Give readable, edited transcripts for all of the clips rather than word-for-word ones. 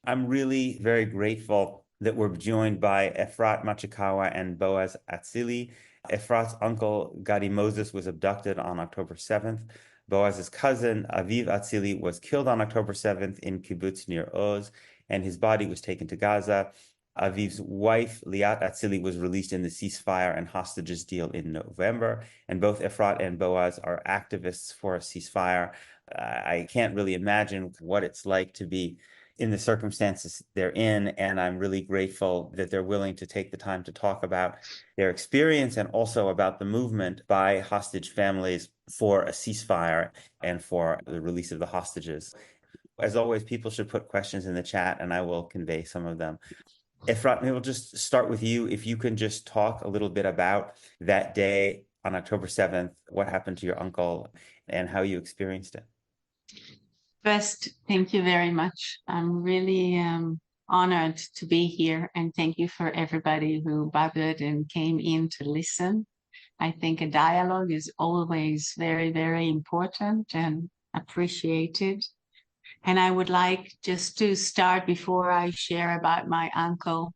I'm really very grateful that we're joined by Efrat Machikawa and Boaz Atzili. Efrat's uncle, Gadi Mozes, was abducted on October 7th. Boaz's cousin, Aviv Atzili, was killed on October 7th in Kibbutz Nir Oz, and his body was taken to Gaza. Aviv's wife, Liat Atzili, was released in the ceasefire and hostages deal in November, and both Efrat and Boaz are activists for a ceasefire. I can't really imagine what it's like to be in the circumstances they're in, and I'm really grateful that they're willing to take the time to talk about their experience and also about the movement by hostage families for a ceasefire and for the release of the hostages. As always, people should put questions in the chat and I will convey some of them. Efrat, maybe we'll just start with you. If you can just talk a little bit about that day on October 7th, what happened to your uncle and how you experienced it. First, thank you very much. I'm really honored to be here, and thank you for everybody who bothered and came in to listen. I think a dialogue is always very, very important and appreciated. And I would like just to start, before I share about my uncle,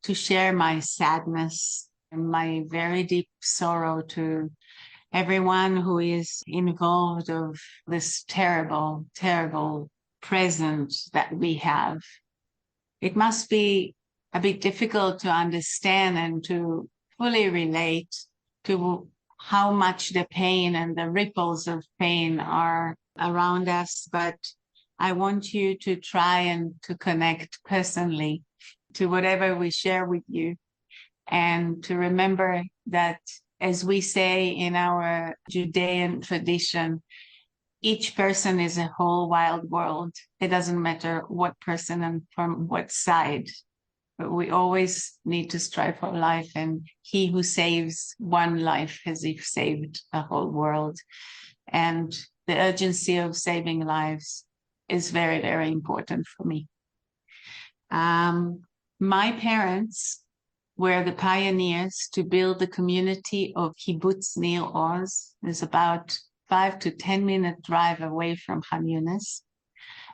to share my sadness and my very deep sorrow to everyone who is involved of this terrible, terrible present that we have. It must be a bit difficult to understand and to fully relate to how much the pain and the ripples of pain are around us, but I want you to try and to connect personally to whatever we share with you, and to remember that, as we say in our Judean tradition, each person is a whole wild world. It doesn't matter what person and from what side, but we always need to strive for life. And he who saves one life has saved a whole world. And the urgency of saving lives is very, very important for me. My parents were the pioneers to build the community of Kibbutz Nir Oz. It's about 5 to 10 minute drive away from Khan Yunis,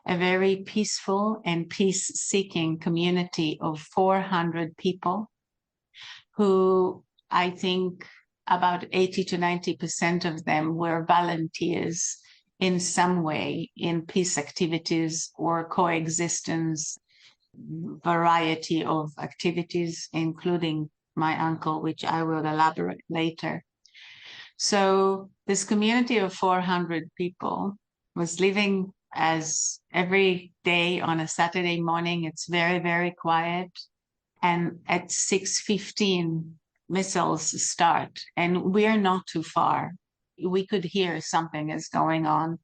a very peaceful and peace-seeking community of 400 people who, I think about 80 to 90% of them were volunteers in some way in peace activities or coexistence, variety of activities, including my uncle, which I will elaborate later. So this community of 400 people was living as every day on a Saturday morning. It's very, very quiet. And at 6:15, missiles start, and we're not too far. We could hear something is going on.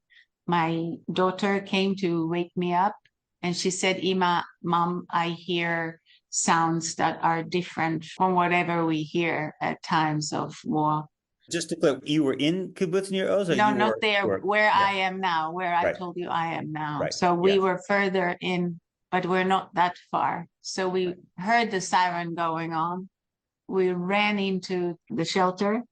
My daughter came to wake me up, and she said, Ima, Mom, I hear sounds that are different from whatever we hear at times of war. Just to clarify, you were in Kibbutz Nir Oz? No, not there, where yeah. I am now, where I told you I am now. Right. So we were further in, but we're not that far. So we heard the siren going on. We ran into the shelter.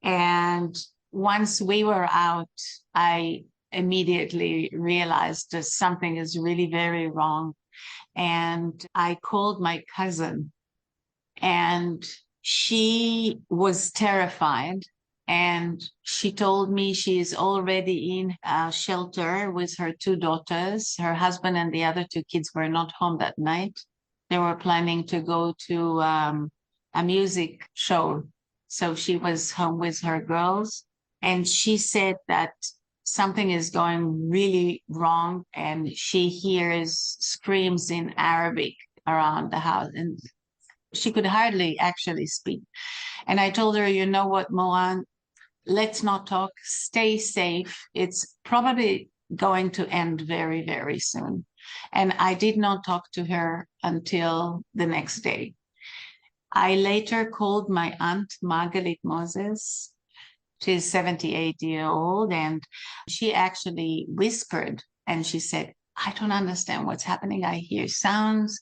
And once we were out, I immediately realized that something is really very wrong. And I called my cousin, and she was terrified. And she told me she is already in a shelter with her 2 daughters. Her husband and the other 2 kids were not home that night. They were planning to go to a music show. So she was home with her girls. And she said that something is going really wrong. And she hears screams in Arabic around the house. And she could hardly actually speak. And I told her, you know what, Moan, let's not talk, stay safe. It's probably going to end very, very soon. And I did not talk to her until the next day. I later called my aunt, Gadi Mozes. She's 78 years old, and she actually whispered, and she said, I don't understand what's happening. I hear sounds.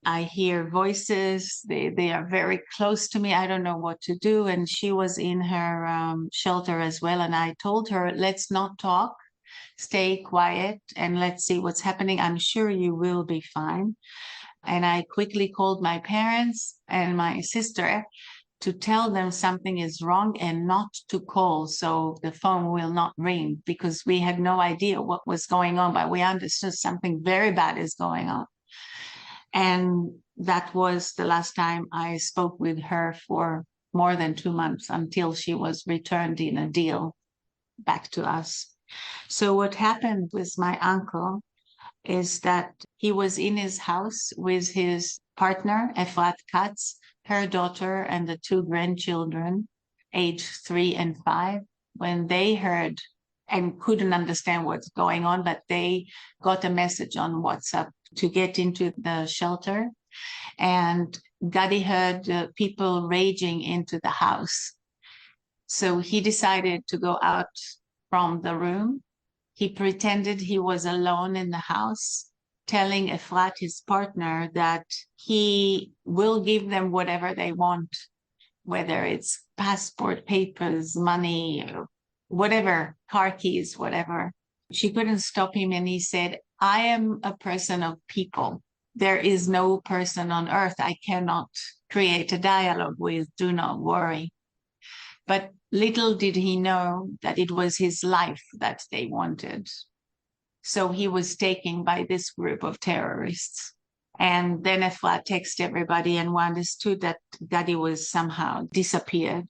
I hear voices. They are very close to me. I don't know what to do. And she was in her shelter as well. And I told her, let's not talk. Stay quiet and let's see what's happening. I'm sure you will be fine. And I quickly called my parents and my sister to tell them something is wrong and not to call, so the phone will not ring, because we had no idea what was going on, but we understood something very bad is going on. And that was the last time I spoke with her for more than 2 months, until she was returned in a deal back to us. So what happened with my uncle is that he was in his house with his partner, Efrat Katz, her daughter, and the 2 grandchildren, age 3 and 5, when they heard and couldn't understand what's going on, but they got a message on WhatsApp to get into the shelter. And Gadi heard people raging into the house. So he decided to go out from the room. He pretended he was alone in the house, telling Efrat, his partner, that he will give them whatever they want, whether it's passport papers, money, whatever, car keys, whatever. She couldn't stop him, and he said, I am a person of people. There is no person on earth I cannot create a dialogue with. Do not worry. But little did he know that it was his life that they wanted. So he was taken by this group of terrorists. And then Efrat texted everybody, and we understood that Gadi was somehow disappeared.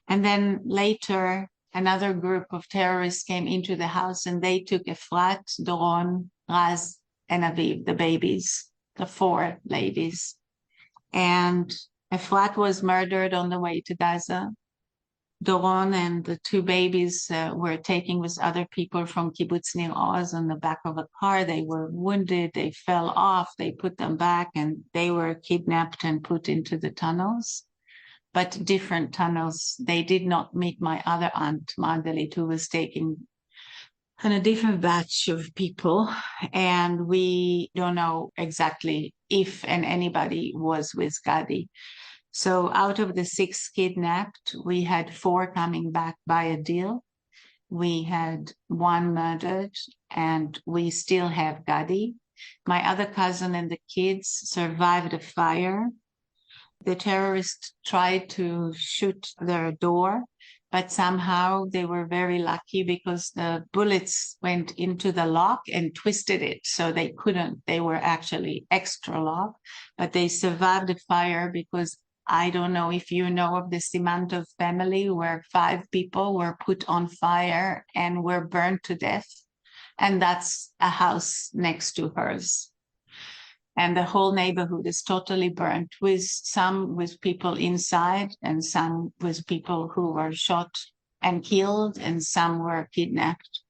And then later, another group of terrorists came into the house, and they took Efrat, Doron, Raz, and Aviv, the babies, the 4 ladies. And Efrat was murdered on the way to Gaza. Doron and the 2 babies were taken with other people from Kibbutz Nir Oz on the back of a car. They were wounded, they fell off, they put them back, and they were kidnapped and put into the tunnels, but different tunnels. They did not meet my other aunt, Margalit, who was taken on a different batch of people, and we don't know exactly if and anybody was with Gadi. So out of the 6 kidnapped, we had 4 coming back by a deal. We had 1 murdered, and we still have Gadi. My other cousin and the kids survived a fire. The terrorists tried to shoot their door, but somehow they were very lucky because the bullets went into the lock and twisted it. So they couldn't, they were actually extra lock, but they survived the fire because I don't know if you know of the Simantov family, where 5 people were put on fire and were burned to death. And that's a house next to hers. And the whole neighborhood is totally burnt, with some with people inside and some with people who were shot and killed, and some were kidnapped.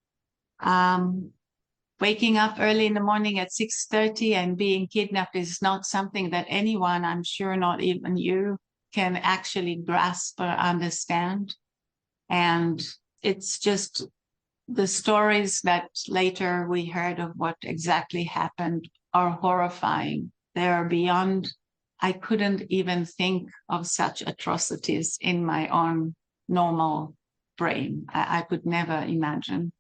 Waking up early in the morning at 6:30 and being kidnapped is not something that anyone, I'm sure not even you, can actually grasp or understand. And it's just the stories that later we heard of what exactly happened are horrifying. They are beyond, I couldn't even think of such atrocities in my own normal brain. I could never imagine.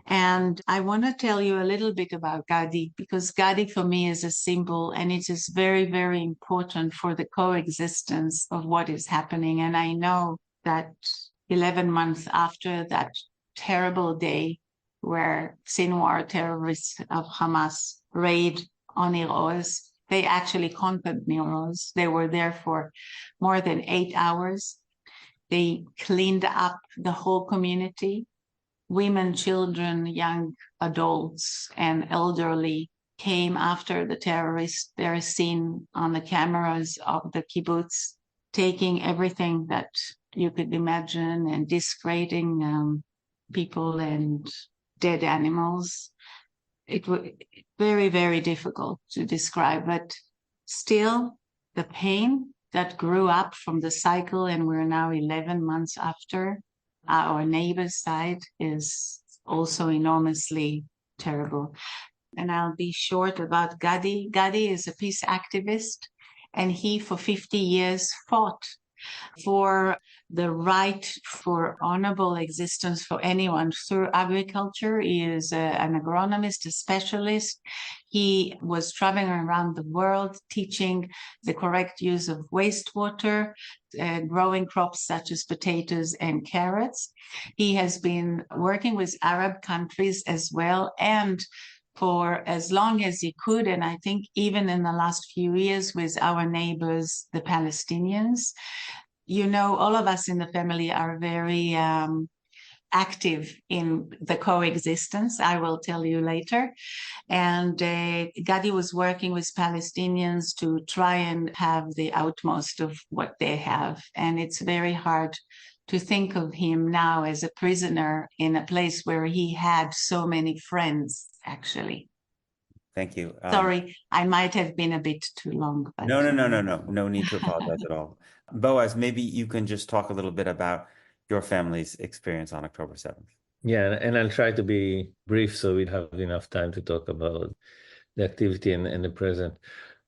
And I want to tell you a little bit about Gadi, because Gadi for me is a symbol, and it is very, very important for the coexistence of what is happening. And I know that 11 months after that terrible day where Sinwar terrorists of Hamas raid on Nir Oz, they actually conquered Nir Oz. They were there for more than 8 hours. They cleaned up the whole community. Women, children, young adults, and elderly came after the terrorists. They're seen on the cameras of the kibbutz, taking everything that you could imagine and discrediting people and dead animals. It was very, very difficult to describe, but still the pain that grew up from the cycle, and we're now 11 months after, our neighbor's side is also enormously terrible. And I'll be short about Gadi. Gadi is a peace activist, and he for 50 years fought for the right for honorable existence for anyone through agriculture. He is an agronomist, a specialist. He was traveling around the world teaching the correct use of wastewater, growing crops such as potatoes and carrots. He has been working with Arab countries as well, and for as long as he could, and I think even in the last few years with our neighbors, the Palestinians. You know, all of us in the family are very active in the coexistence. I will tell you later. And Gadi was working with Palestinians to try and have the utmost of what they have. And it's very hard to think of him now as a prisoner in a place where he had so many friends, actually. Thank you. Sorry, I might have been a bit too long. But... No need to apologize at all. Boaz, maybe you can just talk a little bit about your family's experience on October 7th. Yeah, and I'll try to be brief so we'll have enough time to talk about the activity and the present.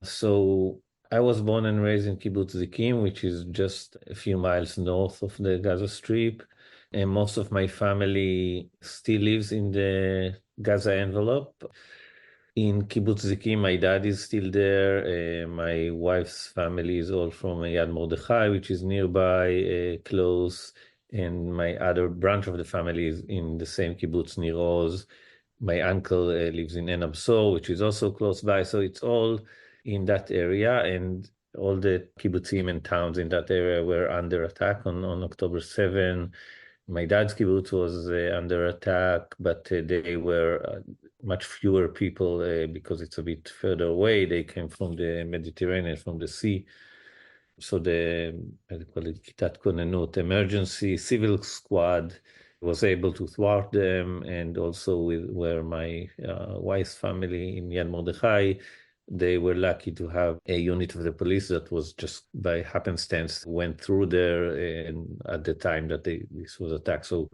So I was born and raised in Kibbutz Zikim, which is just a few miles north of the Gaza Strip. And most of my family still lives in the Gaza envelope. In Kibbutz Zikim, my dad is still there. My wife's family is all from Yad Mordechai, which is nearby, close. And my other branch of the family is in the same Kibbutz Nir Oz. My uncle lives in En Absor, which is also close by. So it's all in that area. And all the kibbutzim and towns in that area were under attack on October 7. My dad's kibbutz was under attack, but they were much fewer people because it's a bit further away. They came from the Mediterranean, from the sea. So the, I call it Kitat Konenut, emergency civil squad was able to thwart them. And also with where my wife's family in Yad Mordechai, they were lucky to have a unit of the police that was just by happenstance went through there and at the time that this was attacked. So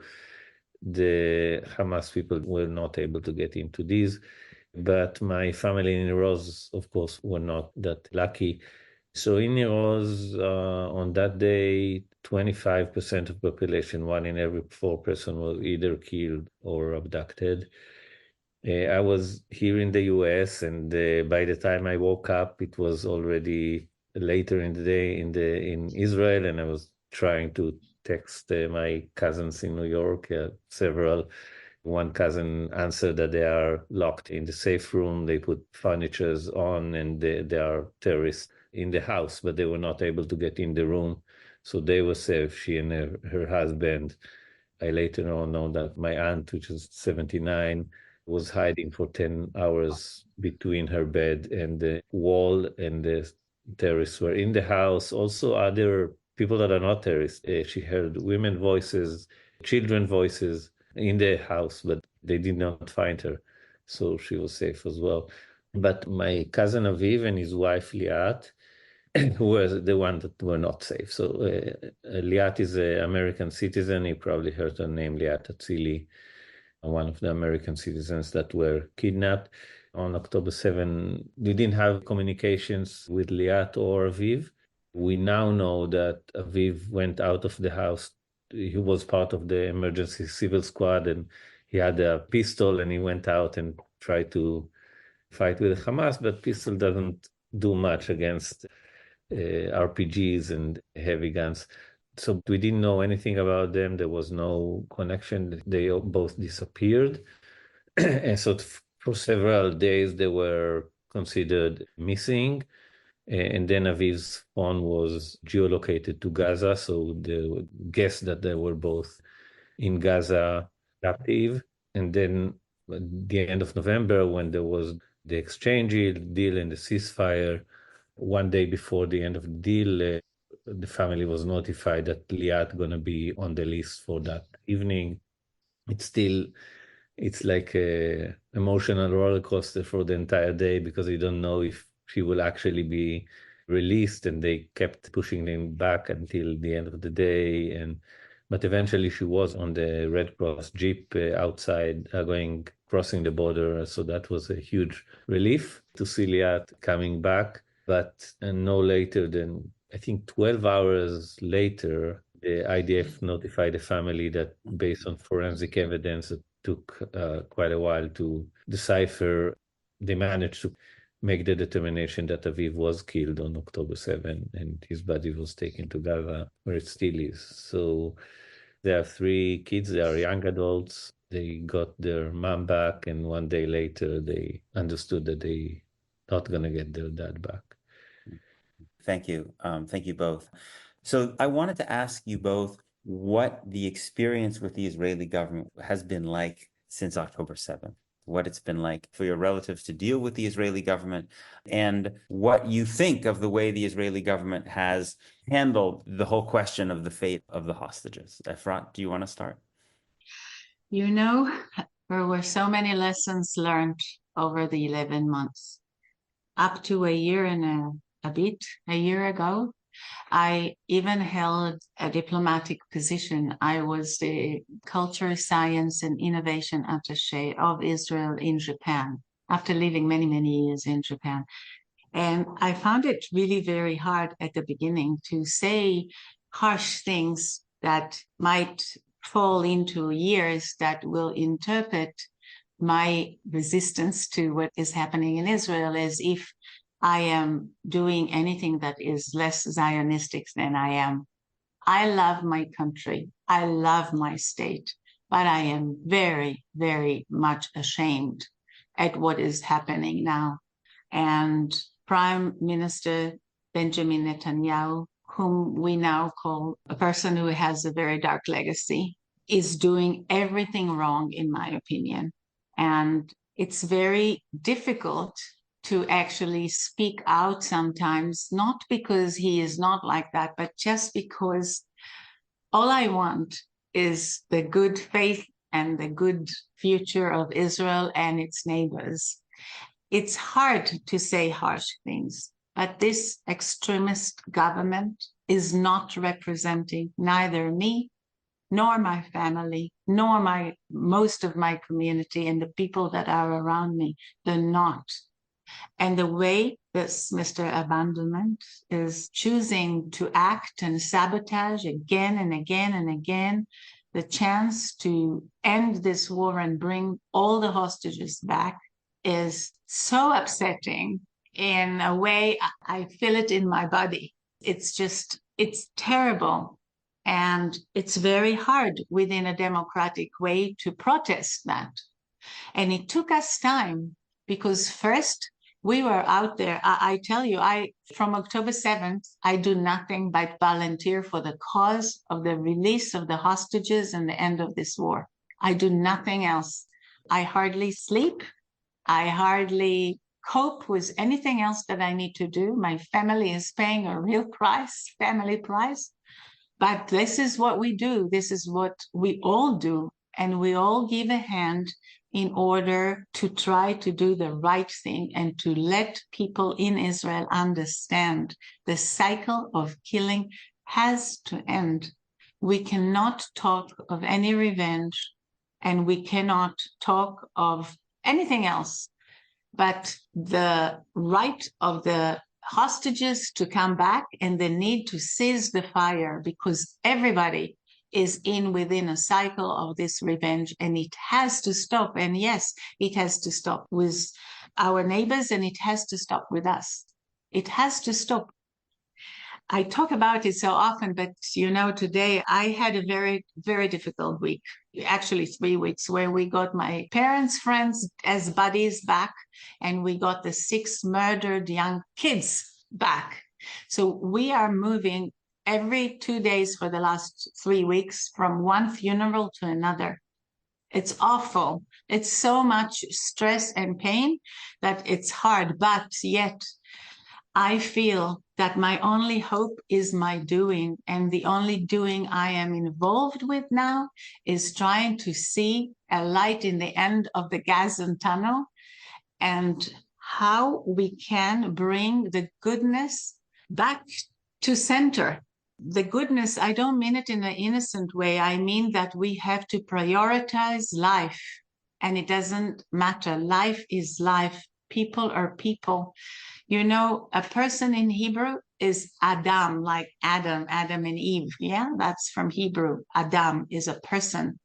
the Hamas people were not able to get into these. But my family in Nir Oz, of course, were not that lucky. So in Nir Oz, on that day, 25% of population, 1 in every 4 person was either killed or abducted. I was here in the US, and by the time I woke up, it was already later in the day in Israel, and I was trying to text my cousins in New York, several. One cousin answered that they are locked in the safe room. They put furnitures on, and they are terrorists in the house, but they were not able to get in the room. So they were safe, she and her husband. I later on know that my aunt, which is 79, was hiding for 10 hours between her bed and the wall, and the terrorists were in the house. Also, other people that are not terrorists. She heard women voices, children voices in the house, but they did not find her. So she was safe as well. But my cousin Aviv and his wife Liat were the ones that were not safe. So Liat is an American citizen. You probably heard her name, Liat Atzili, one of the American citizens that were kidnapped on October 7. We didn't have communications with Liat or Aviv. We now know that Aviv went out of the house. He was part of the emergency civil squad, and he had a pistol, and he went out and tried to fight with Hamas, but pistol doesn't do much against RPGs and heavy guns. So we didn't know anything about them. There was no connection. They both disappeared. And so for several days, they were considered missing. And then Aviv's phone was geolocated to Gaza. So they guessed that they were both in Gaza captive. And then at the end of November, when there was the exchange deal and the ceasefire, one day before the end of the deal, the family was notified that Liat going to be on the list for that evening. It's like a emotional roller coaster for the entire day, because you don't know if she will actually be released, and they kept pushing them back until the end of the day. But eventually she was on the Red Cross Jeep outside crossing the border. So that was a huge relief to see Liat coming back. But no later than I think 12 hours later, the IDF notified the family that based on forensic evidence, it took quite a while to decipher. They managed to make the determination that Aviv was killed on October 7 and his body was taken to Gaza, where it still is. So they have 3 kids, they are young adults. They got their mom back, and one day later, they understood that they not going to get their dad back. Thank you. Thank you both. So I wanted to ask you both what the experience with the Israeli government has been like since October 7th, what it's been like for your relatives to deal with the Israeli government, and what you think of the way the Israeli government has handled the whole question of the fate of the hostages. Efrat, do you want to start? You know, there were so many lessons learned over the 11 months. Up to a year and a year ago, I even held a diplomatic position. I was the Culture, Science, and Innovation Attaché of Israel in Japan, after living many, many years in Japan. And I found it really very hard at the beginning to say harsh things that might fall into ears that will interpret my resistance to what is happening in Israel as if I am doing anything that is less Zionistic than I am. I love my country. I love my state, but I am very, very much ashamed at what is happening now. And Prime Minister Benjamin Netanyahu, whom we now call a person who has a very dark legacy, is doing everything wrong, in my opinion. And it's very difficult to actually speak out sometimes, not because he is not like that, but just because all I want is the good faith and the good future of Israel and its neighbors. It's hard to say harsh things, but this extremist government is not representing neither me, nor my family, nor most of my community and the people that are around me. They're not. And the way this Mr. Abandonment is choosing to act and sabotage again and again and again the chance to end this war and bring all the hostages back is so upsetting. In a way, I feel it in my body. It's terrible. And it's very hard within a democratic way to protest that. And it took us time because first we were out there. I tell you, from October 7th, I do nothing but volunteer for the cause of the release of the hostages and the end of this war. I do nothing else. I hardly sleep. I hardly cope with anything else that I need to do. My family is paying a real price, family price. But this is what we do. This is what we all do. And we all give a hand in order to try to do the right thing and to let people in Israel understand the cycle of killing has to end. We cannot talk of any revenge, and we cannot talk of anything else but the right of the hostages to come back and the need to cease the fire, because everybody is within a cycle of this revenge, and it has to stop. And yes, it has to stop with our neighbors, and it has to stop with us. It has to stop. I talk about it so often, but today I had a very, very difficult week, actually 3 weeks, where we got my parents' friends as buddies back, and we got the 6 murdered young kids back. So we are moving every 2 days for the last 3 weeks from one funeral to another. It's awful. It's so much stress and pain that it's hard, but yet I feel that my only hope is my doing, and the only doing I am involved with now is trying to see a light in the end of the Gaza tunnel, and how we can bring the goodness back to center. The goodness, I don't mean it in an innocent way. I mean that we have to prioritize life, and it doesn't matter. Life is life. People are people. You know, a person in Hebrew is Adam, like Adam and Eve. Yeah, that's from Hebrew. Adam is a person.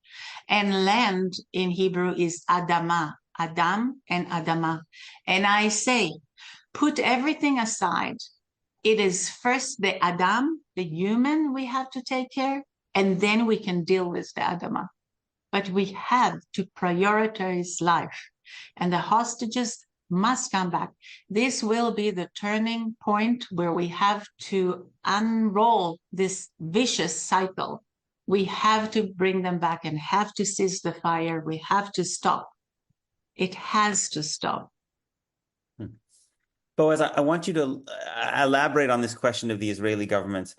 And land in Hebrew is Adama, Adam and Adama. And I say, put everything aside. It is first the Adam, the human we have to take care, and then we can deal with the Adama. But we have to prioritize life. And the hostages must come back. This will be the turning point where we have to unroll this vicious cycle. We have to bring them back and have to cease the fire. We have to stop. It has to stop. Boaz, I want you to elaborate on this question of the Israeli government's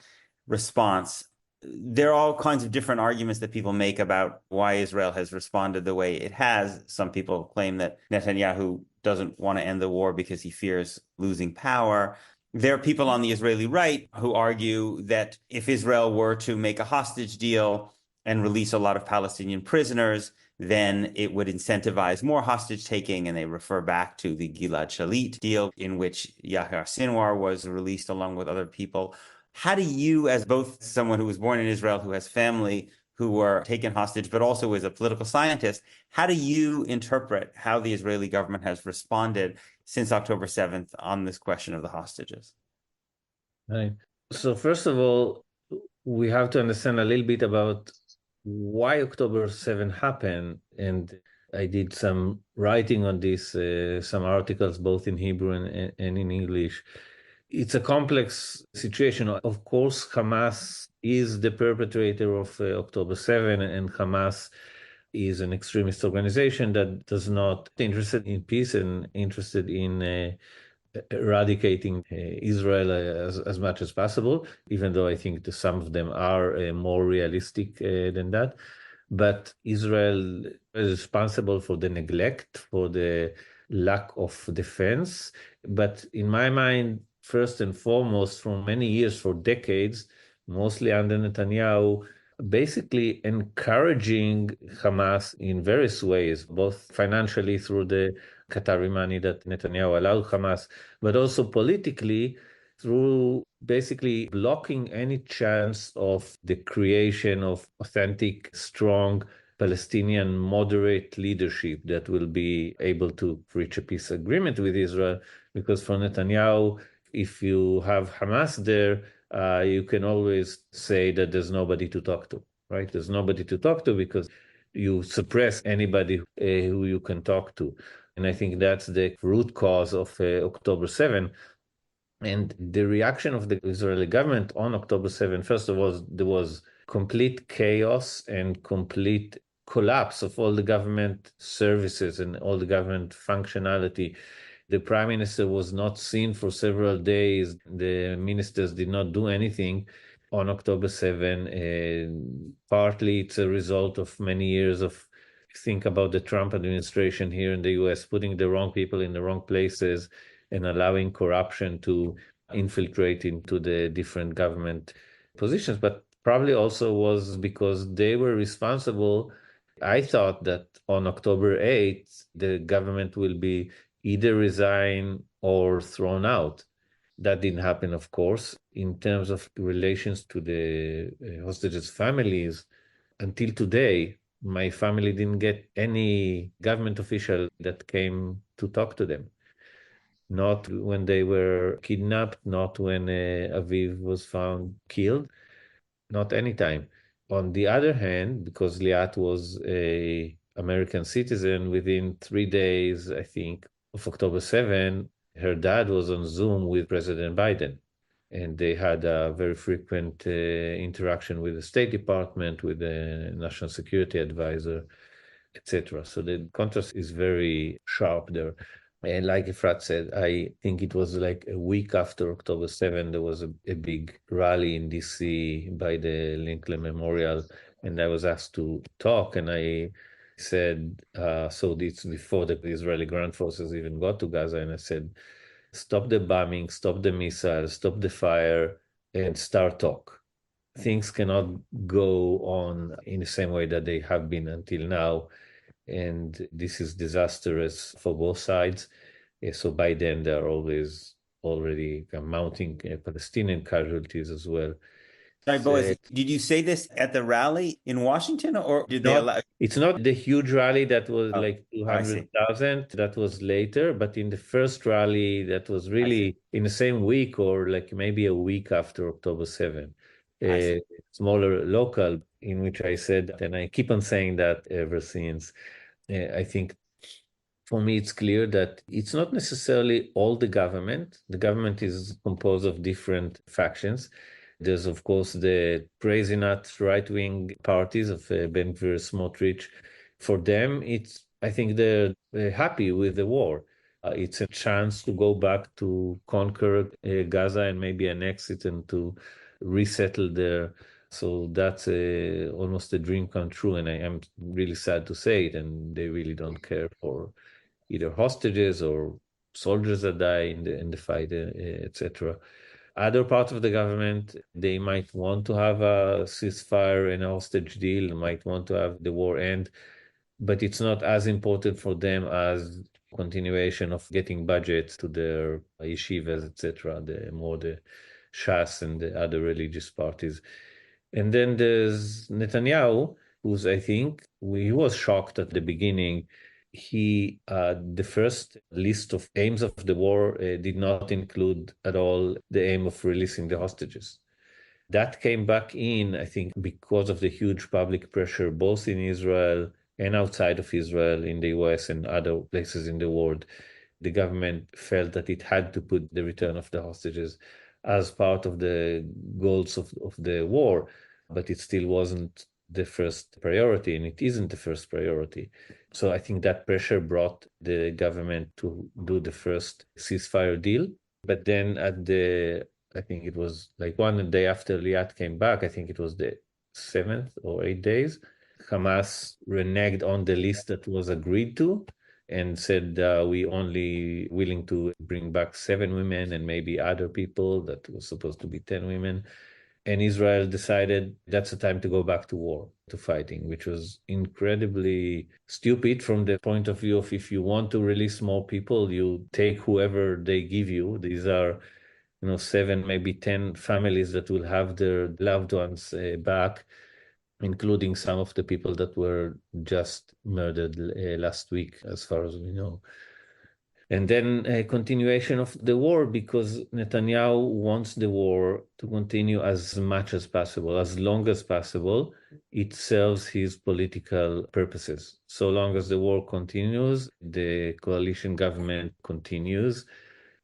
response. There are all kinds of different arguments that people make about why Israel has responded the way it has. Some people claim that Netanyahu doesn't want to end the war because he fears losing power. There are people on the Israeli right who argue that if Israel were to make a hostage deal and release a lot of Palestinian prisoners, then it would incentivize more hostage taking. And they refer back to the Gilad Shalit deal, in which Yahya Sinwar was released along with other people. How do you, as both someone who was born in Israel, who has family who were taken hostage, but also as a political scientist, how do you interpret how the Israeli government has responded since October 7th on this question of the hostages? Right. So first of all, we have to understand a little bit about why October 7 happened. And I did some writing on this, some articles, both in Hebrew and in English. It's a complex situation. Of course, Hamas is the perpetrator of October 7, and Hamas is an extremist organization that does not interested in peace and interested in eradicating Israel as much as possible, even though I think some of them are more realistic than that. But Israel is responsible for the neglect, for the lack of defense. But in my mind, first and foremost, for many years, for decades, mostly under Netanyahu, basically encouraging Hamas in various ways, both financially through the Qatari money that Netanyahu allowed Hamas, but also politically through basically blocking any chance of the creation of authentic, strong Palestinian moderate leadership that will be able to reach a peace agreement with Israel. Because for Netanyahu, if you have Hamas there, you can always say that there's nobody to talk to, right? There's nobody to talk to because you suppress anybody who you can talk to. And I think that's the root cause of October 7. And the reaction of the Israeli government on October 7, first of all, there was complete chaos and complete collapse of all the government services and all the government functionality. The prime minister was not seen for several days. The ministers did not do anything on October 7. Partly it's a result of many years of, think about the Trump administration here in the US, putting the wrong people in the wrong places and allowing corruption to infiltrate into the different government positions. But probably also was because they were responsible. I thought that on October 8th, the government will be either resign or thrown out. That didn't happen, of course. In terms of relations to the hostages' families, until today, my family didn't get any government official that came to talk to them. Not when they were kidnapped, not when Aviv was found killed, not any time. On the other hand, because Liat was an American citizen, within 3 days, I think, of October 7, her dad was on Zoom with President Biden. And they had a very frequent interaction with the State Department, with the National Security Advisor, etc. So the contrast is very sharp there. And like Efrat said, I think it was like a week after October 7, there was a big rally in DC by the Lincoln Memorial, and I was asked to talk, and I said, so it's before the Israeli ground forces even got to Gaza, and I said, stop the bombing, stop the missiles, stop the fire, and start talk. Things cannot go on in the same way that they have been until now. And this is disastrous for both sides. So by then, they're always already mounting Palestinian casualties as well. Sorry, Boaz, did you say this at the rally in Washington, or did they allow? It's not the huge rally that was like 200,000. That was later, but in the first rally that was really in the same week or like maybe a week after October 7, a smaller local, in which I said, and I keep on saying that ever since. I think for me, it's clear that it's not necessarily all the government. The government is composed of different factions. There's, of course, the crazy nut right-wing parties of Ben Gvir, Smotrich. For them, I think they're happy with the war. It's a chance to go back to conquer Gaza and maybe annex it and to resettle there. So that's almost a dream come true. And I am really sad to say it. And they really don't care for either hostages or soldiers that die in the fight, etc. Other parts of the government, they might want to have a ceasefire and a hostage deal, might want to have the war end, but it's not as important for them as continuation of getting budgets to their yeshivas, etc., the Shas and the other religious parties. And then there's Netanyahu, who's, I think, he was shocked at the beginning. The first list of aims of the war did not include at all the aim of releasing the hostages. That came back in, I think, because of the huge public pressure, both in Israel and outside of Israel, in the US and other places in the world. The government felt that it had to put the return of the hostages as part of the goals of the war, but it still wasn't the first priority, and it isn't the first priority. So I think that pressure brought the government to do the first ceasefire deal. But then I think it was like one day after Liat came back, I think it was the 7th or 8 days, Hamas reneged on the list that was agreed to and said, we only willing to bring back 7 women and maybe other people. That was supposed to be 10 women. And Israel decided that's the time to go back to war, to fighting, which was incredibly stupid from the point of view of if you want to release more people, you take whoever they give you. These are 7, maybe 10 families that will have their loved ones back, including some of the people that were just murdered last week, as far as we know. And then a continuation of the war, because Netanyahu wants the war to continue as much as possible, as long as possible. It serves his political purposes. So long as the war continues, the coalition government continues.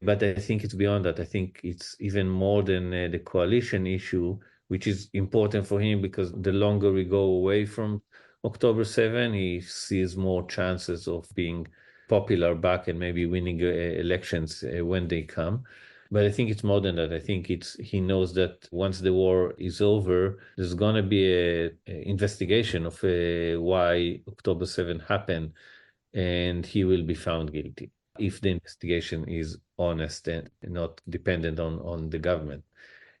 But I think it's beyond that. I think it's even more than the coalition issue, which is important for him because the longer we go away from October 7, he sees more chances of being popular back and maybe winning elections when they come. But I think it's more than that. I think he knows that once the war is over, there's going to be an investigation of why October 7 happened, and he will be found guilty if the investigation is honest and not dependent on the government.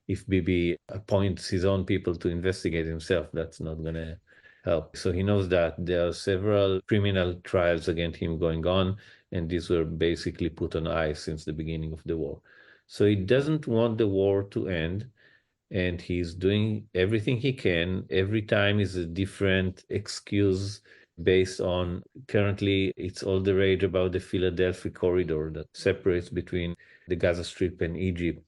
If Bibi appoints his own people to investigate himself, that's not going to help. So he knows that there are several criminal trials against him going on, and these were basically put on ice since the beginning of the war. So he doesn't want the war to end, and he's doing everything he can. Every time is a different excuse based on, currently it's all the rage about the Philadelphia corridor that separates between the Gaza Strip and Egypt,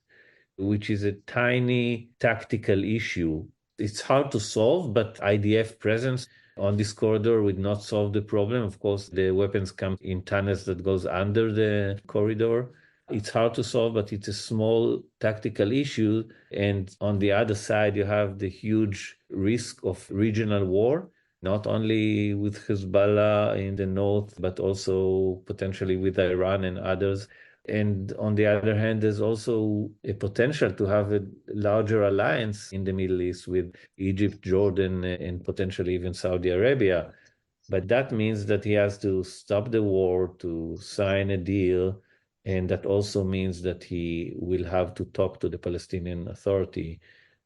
which is a tiny tactical issue. It's hard to solve, but IDF presence on this corridor would not solve the problem. Of course, the weapons come in tunnels that goes under the corridor. It's hard to solve, but it's a small tactical issue. And on the other side, you have the huge risk of regional war, not only with Hezbollah in the north, but also potentially with Iran and others. And on the other hand, there's also a potential to have a larger alliance in the Middle East with Egypt, Jordan, and potentially even Saudi Arabia. But that means that he has to stop the war, to sign a deal. And that also means that he will have to talk to the Palestinian Authority,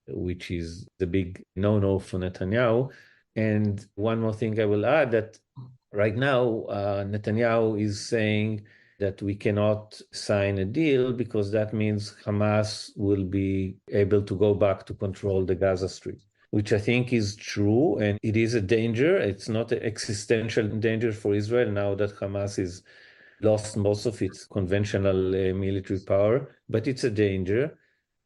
which is the big no-no for Netanyahu. And one more thing I will add, that right now, Netanyahu is saying that we cannot sign a deal because that means Hamas will be able to go back to control the Gaza Strip, which I think is true. And it is a danger. It's not an existential danger for Israel now that Hamas has lost most of its conventional military power, but it's a danger.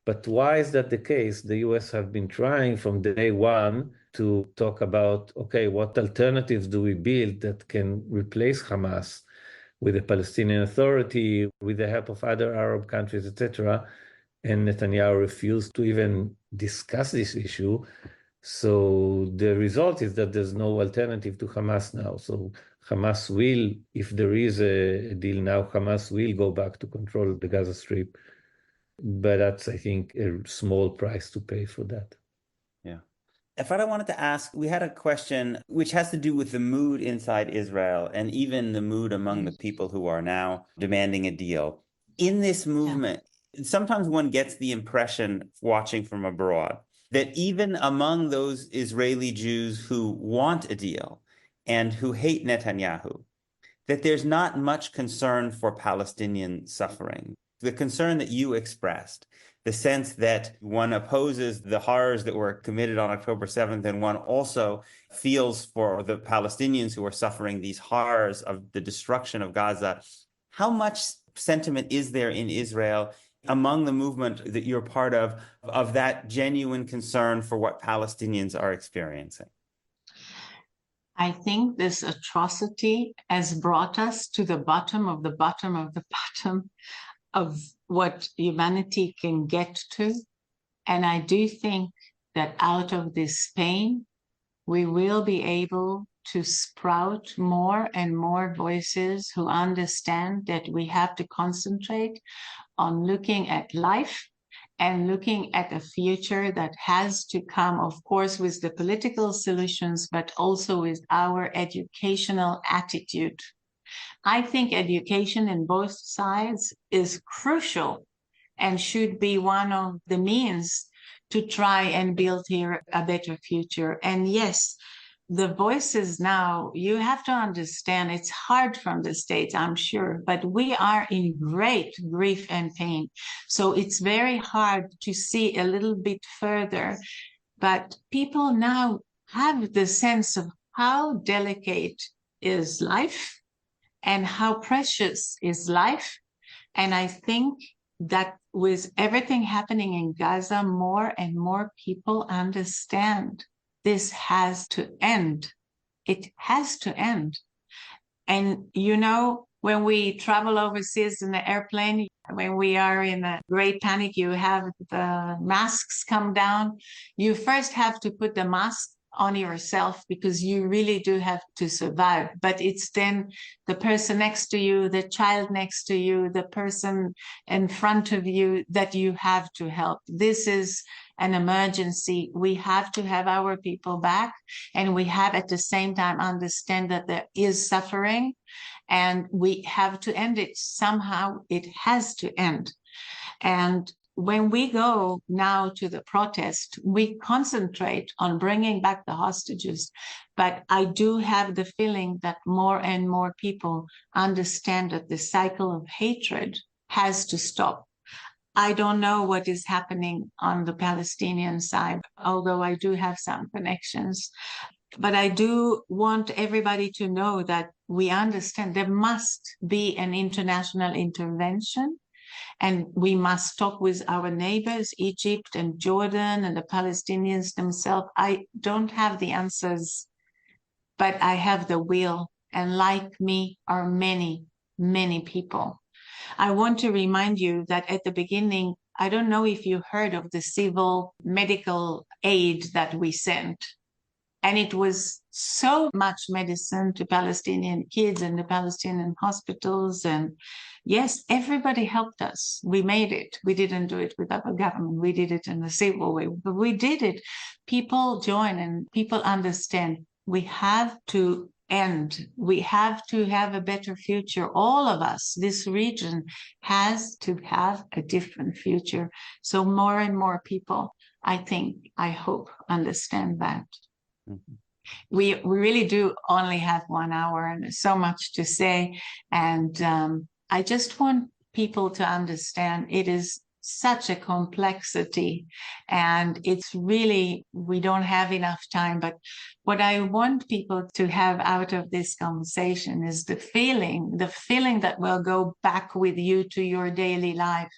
But why is that the case? The US have been trying from day one to talk about, okay, what alternatives do we build that can replace Hamas with the Palestinian Authority, with the help of other Arab countries, etc. And Netanyahu refused to even discuss this issue. So the result is that there's no alternative to Hamas now. So Hamas will, if there is a deal now, Hamas will go back to control the Gaza Strip. But that's, I think, a small price to pay for that. Yeah. Efrat, I wanted to ask, we had a question which has to do with the mood inside Israel and even the mood among the people who are now demanding a deal. In this movement, sometimes one gets the impression, watching from abroad, that even among those Israeli Jews who want a deal and who hate Netanyahu, that there's not much concern for Palestinian suffering. The concern that you expressed, the sense that one opposes the horrors that were committed on October 7th, and one also feels for the Palestinians who are suffering these horrors of the destruction of Gaza. How much sentiment is there in Israel among the movement that you're part of that genuine concern for what Palestinians are experiencing? I think this atrocity has brought us to the bottom of the bottom of the bottom of what humanity can get to. And I do think that out of this pain, we will be able to sprout more and more voices who understand that we have to concentrate on looking at life and looking at a future that has to come, of course, with the political solutions, but also with our educational attitude. I think education in both sides is crucial and should be one of the means to try and build here a better future. And yes, the voices now, you have to understand, it's hard from the States, I'm sure, but we are in great grief and pain. So it's very hard to see a little bit further. But people now have the sense of how delicate is life and how precious is life. And I think that with everything happening in Gaza, more and more people understand this has to end. It has to end. And, you know, when we travel overseas in the airplane, when we are in a great panic, you have the masks come down. You first have to put the mask on yourself because you really do have to survive. But it's then the person next to you, the child next to you, the person in front of you that you have to help. This is an emergency. We have to have our people back, and we have at the same time understand that there is suffering and we have to end it. Somehow it has to end. And when we go now to the protest, we concentrate on bringing back the hostages. But I do have the feeling that more and more people understand that the cycle of hatred has to stop. I don't know what is happening on the Palestinian side, although I do have some connections. But I do want everybody to know that we understand there must be an international intervention. And we must talk with our neighbors, Egypt and Jordan and the Palestinians themselves. I don't have the answers, but I have the will. And like me are many, many people. I want to remind you that at the beginning, I don't know if you heard of the civil medical aid that we sent. And it was so much medicine to Palestinian kids and the Palestinian hospitals. And yes, everybody helped us. We made it. We didn't do it with our government. We did it in a civil way, but we did it. People join and people understand. We have to end. We have to have a better future. All of us, this region has to have a different future. So more and more people, I think, I hope, understand that. Mm-hmm. We really do only have 1 hour and there's so much to say. And I just want people to understand it is such a complexity, and it's really, we don't have enough time. But what I want people to have out of this conversation is the feeling that will go back with you to your daily life,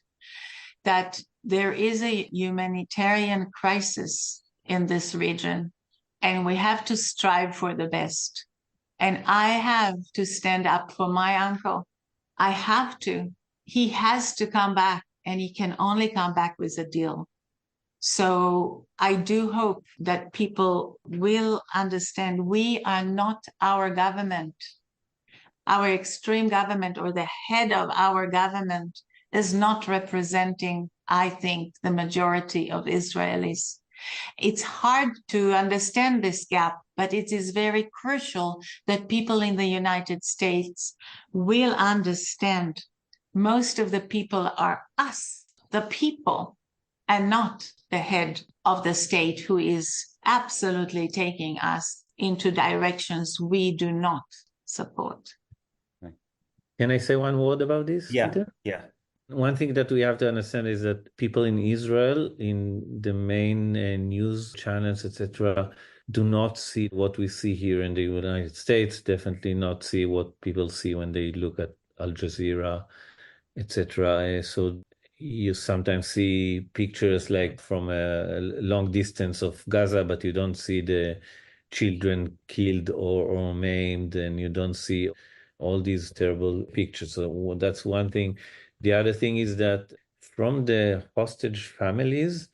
that there is a humanitarian crisis in this region, and we have to strive for the best. And I have to stand up for my uncle. I have to. He has to come back, and he can only come back with a deal. So I do hope that people will understand we are not our government. Our extreme government or the head of our government is not representing, I think, the majority of Israelis. It's hard to understand this gap, but it is very crucial that people in the United States will understand most of the people are us, the people, and not the head of the state who is absolutely taking us into directions we do not support. Can I say one word about this, Peter? Yeah. One thing that we have to understand is that people in Israel, in the main news channels, etc., do not see what we see here in the United States, definitely not see what people see when they look at Al Jazeera, etc. So you sometimes see pictures like from a long distance of Gaza, but you don't see the children killed or maimed, and you don't see all these terrible pictures. So that's one thing. The other thing is that from the hostage families,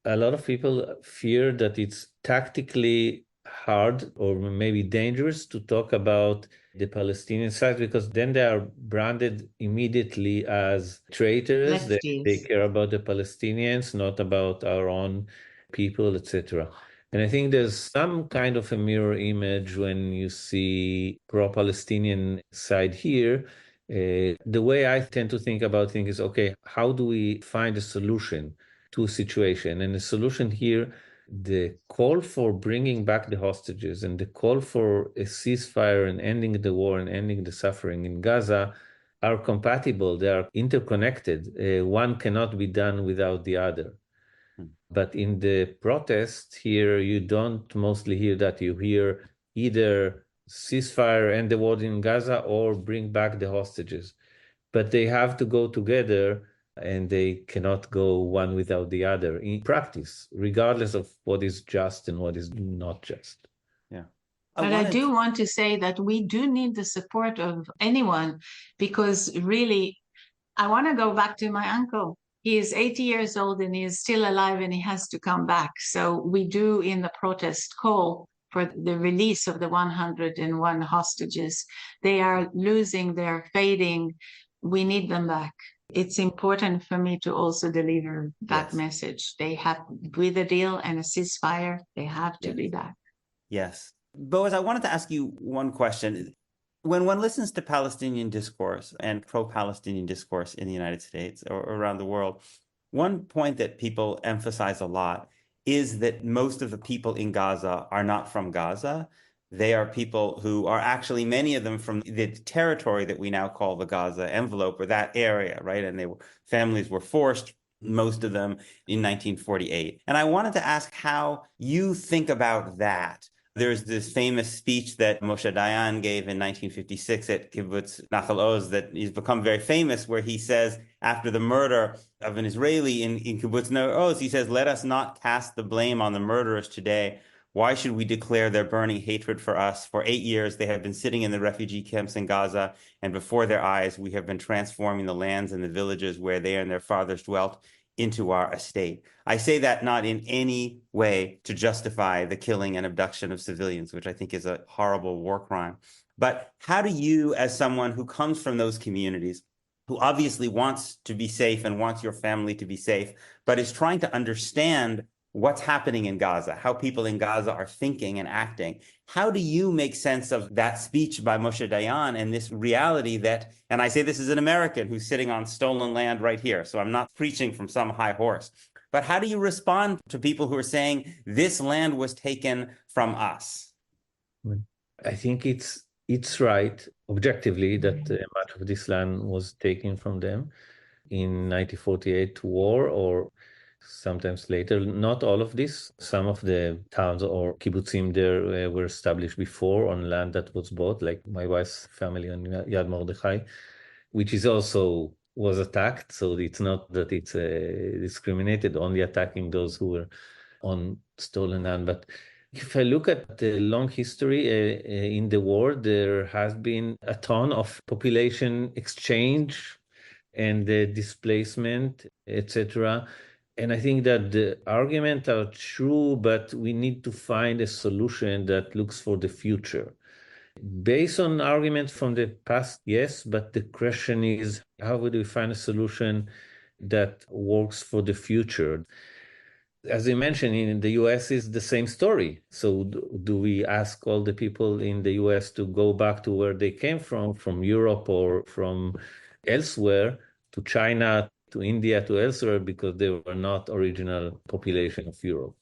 a lot of people fear that it's tactically hard or maybe dangerous to talk about the Palestinian side, because then they are branded immediately as traitors. They care about the Palestinians, not about our own people, etc. And I think there's some kind of a mirror image when you see pro-Palestinian side here. The way I tend to think about things is, okay, how do we find a solution to a situation? And the solution here, the call for bringing back the hostages and the call for a ceasefire and ending the war and ending the suffering in Gaza are compatible. They are interconnected. One cannot be done without the other. But in the protest here, you don't mostly hear that. You hear either ceasefire, end the war in Gaza, or bring back the hostages. But they have to go together, and they cannot go one without the other in practice, regardless of what is just and what is not just. Yeah. But I do want to say that we do need the support of anyone, because really, I want to go back to my uncle. He is 80 years old and he is still alive, and he has to come back. So we do in the protest call for the release of the 101 hostages. They are losing, they're fading. We need them back. It's important for me to also deliver that message. They have, with a deal and a ceasefire, they have to be back. Yes. Boaz, I wanted to ask you one question. When one listens to Palestinian discourse and pro-Palestinian discourse in the United States or around the world, one point that people emphasize a lot is that most of the people in Gaza are not from Gaza. They are people who are actually, many of them, from the territory that we now call the Gaza envelope, or that area, right? And families were forced, most of them, in 1948. And I wanted to ask how you think about that. There's this famous speech that Moshe Dayan gave in 1956 at Kibbutz Nir Oz that has become very famous, where he says, after the murder of an Israeli in Kibbutz Nir Oz, he says, "Let us not cast the blame on the murderers today. Why should we declare their burning hatred for us? For 8 years, they have been sitting in the refugee camps in Gaza, and before their eyes, we have been transforming the lands and the villages where they and their fathers dwelt into our estate." I say that not in any way to justify the killing and abduction of civilians, which I think is a horrible war crime. But how do you, as someone who comes from those communities, who obviously wants to be safe and wants your family to be safe, but is trying to understand what's happening in Gaza, how people in Gaza are thinking and acting, how do you make sense of that speech by Moshe Dayan and this reality that, and I say this as an American who's sitting on stolen land right here, so I'm not preaching from some high horse, but how do you respond to people who are saying this land was taken from us? I think it's it's right, objectively, that much of this land was taken from them in 1948 war or sometimes later. Not all of this. Some of the towns or kibbutzim there were established before on land that was bought, like my wife's family on Yad Mordechai, which is also was attacked. So it's not that it's discriminated, only attacking those who were on stolen land. But if I look at the long history in the war, there has been a ton of population exchange and displacement, etc. And I think that the arguments are true, but we need to find a solution that looks for the future. Based on arguments from the past, yes, but the question is, how would we find a solution that works for the future? As you mentioned, in the US is the same story. So do we ask all the people in the US to go back to where they came from Europe or from elsewhere, to China, to India, to elsewhere, because they were not original population of Europe?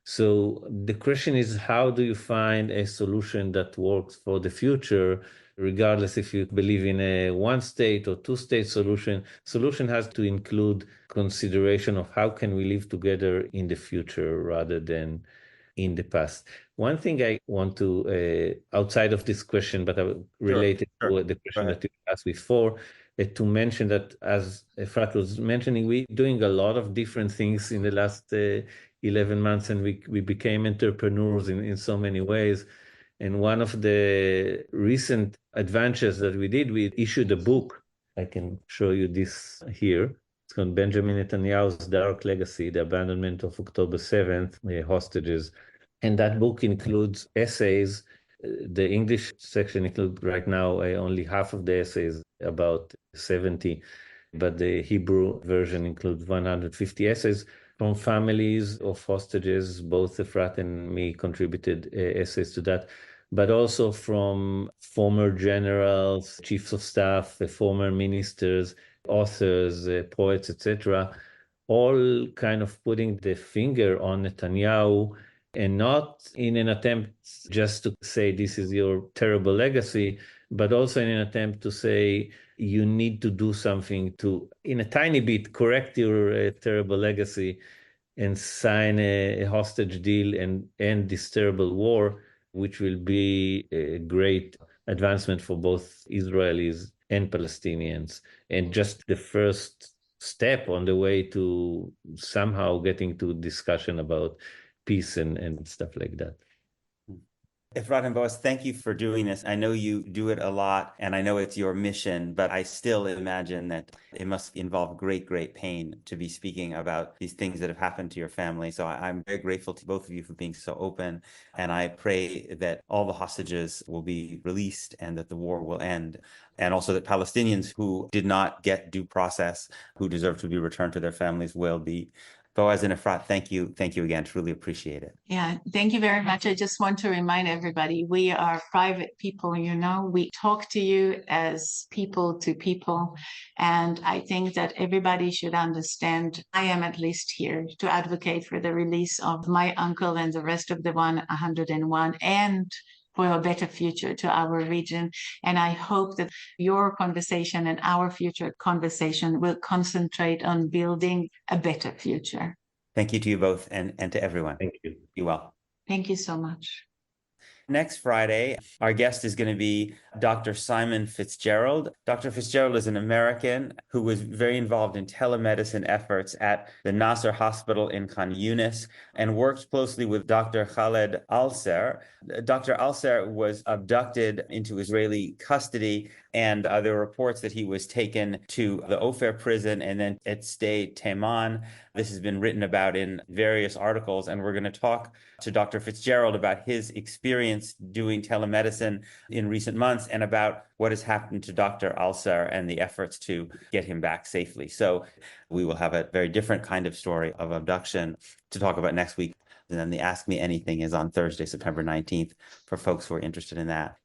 So the question is, how do you find a solution that works for the future, regardless if you believe in a one-state or two-state solution? Solution has to include consideration of how can we live together in the future rather than in the past. One thing I want to, outside of this question, but related to the question that you asked before, to mention that, as Efrat was mentioning, we're doing a lot of different things in the last 11 months, and we became entrepreneurs in so many ways. And one of the recent advances that we did, we issued a book. I can show you this here. It's called Benjamin Netanyahu's Dark Legacy, The Abandonment of October 7th, Hostages. And that book includes essays. The English section includes right now only half of the essays, about 70, but the Hebrew version includes 150 essays from families of hostages. Both Efrat and me contributed essays to that, but also from former generals, chiefs of staff, former ministers, authors, poets, etc., all kind of putting the finger on Netanyahu, and not in an attempt just to say this is your terrible legacy, but also in an attempt to say you need to do something to, in a tiny bit, correct your terrible legacy and sign a hostage deal and end this terrible war, which will be a great advancement for both Israelis and Palestinians, and just the first step on the way to somehow getting to discussion about peace and stuff like that. Efrat and Boaz, thank you for doing this. I know you do it a lot, and I know it's your mission, but I still imagine that it must involve great, great pain to be speaking about these things that have happened to your family. So I'm very grateful to both of you for being so open, and I pray that all the hostages will be released and that the war will end, and also that Palestinians who did not get due process, who deserve to be returned to their families, will be. Boaz and Efrat, thank you again. Truly appreciate it. Yeah, thank you very much. I just want to remind everybody, we are private people, we talk to you as people to people. And I think that everybody should understand, I am at least here to advocate for the release of my uncle and the rest of the 101, and for a better future to our region. And I hope that your conversation and our future conversation will concentrate on building a better future. Thank you to you both and to everyone. Thank you. Be well. Thank you so much. Next Friday, our guest is going to be Dr. Simon Fitzgerald. Dr. Fitzgerald is an American who was very involved in telemedicine efforts at the Nasser Hospital in Khan Yunis and worked closely with Dr. Khaled Al-Ser. Dr. Al-Ser was abducted into Israeli custody, and there were reports that he was taken to the Ofer prison and then at Stay Teman. This has been written about in various articles, and we're going to talk to Dr. Fitzgerald about his experience doing telemedicine in recent months and about what has happened to Dr. Al-Ser and the efforts to get him back safely. So we will have a very different kind of story of abduction to talk about next week. And then the Ask Me Anything is on Thursday, September 19th, for folks who are interested in that.